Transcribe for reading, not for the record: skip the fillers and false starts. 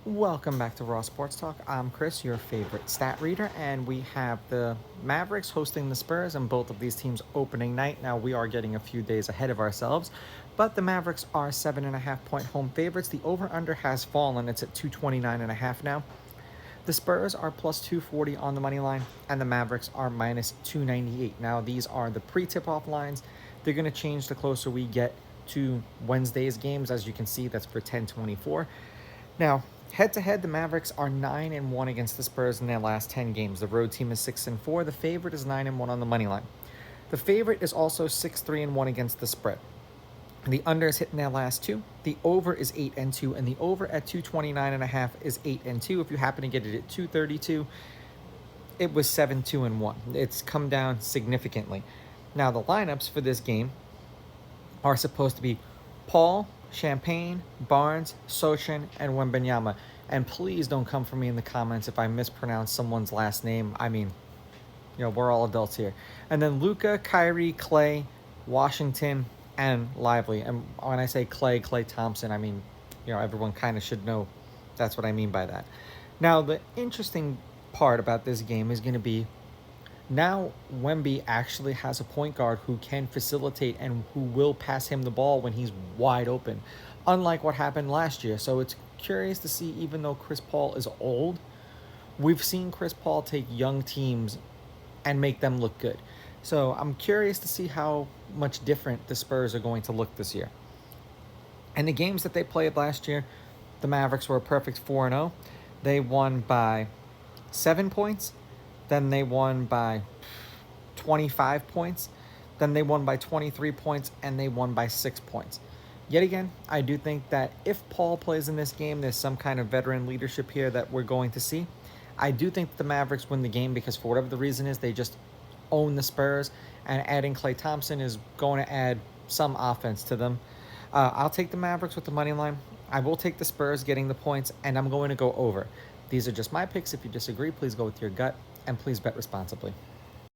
Welcome back to Raw Sports Talk. I'm Chris, your favorite stat reader, and we have the Mavericks hosting the Spurs, and both of these teams opening night. Now, we are getting a few days ahead of ourselves, but the Mavericks are 7.5 point home favorites. The over-under has fallen. It's at 229.5 now. The Spurs are plus 240 on the money line, and the Mavericks are minus 298. Now, these are the pre-tip-off lines. They're going to change the closer we get to Wednesday's games. As you can see, that's for 10:24. Now, head-to-head, the Mavericks are 9-1 against the Spurs in their last 10 games. The road team is 6-4. The favorite is 9-1 on the money line. The favorite is also 6-3-1 against the spread. The under is hitting their last two. The over is 8-2, and the over at 229.5 is 8-2. If you happen to get it at 232, it was 7-2-1. It's come down significantly. Now, the lineups for this game are supposed to be Paul, Champagne, Barnes, Sochin, and Wembanyama. And please don't come for me in the comments if I mispronounce someone's last name. I mean, we're all adults here. And then Luka, Kyrie, Clay, Washington, and Lively. And when I say Clay Thompson, I mean, everyone kind of should know that's what I mean by that. Now, the interesting part about this game is going to be now Wemby actually has a point guard who can facilitate and who will pass him the ball when he's wide open, unlike what happened last year. So it's curious to see, even though Chris Paul is old, we've seen Chris Paul take young teams and make them look good. So I'm curious to see how much different the Spurs are going to look this year. And the games that they played last year, the Mavericks were a perfect 4-0. They won by 7 points. Then they won by 25 points. Then they won by 23 points, and they won by 6 points. Yet again, I do think that if Paul plays in this game, there's some kind of veteran leadership here that we're going to see. I do think the Mavericks win the game because for whatever the reason is, they just own the Spurs, and adding Klay Thompson is going to add some offense to them. I'll take the Mavericks with the money line. I will take the Spurs getting the points, and I'm going to go over. These are just my picks. If you disagree, please go with your gut, and please bet responsibly.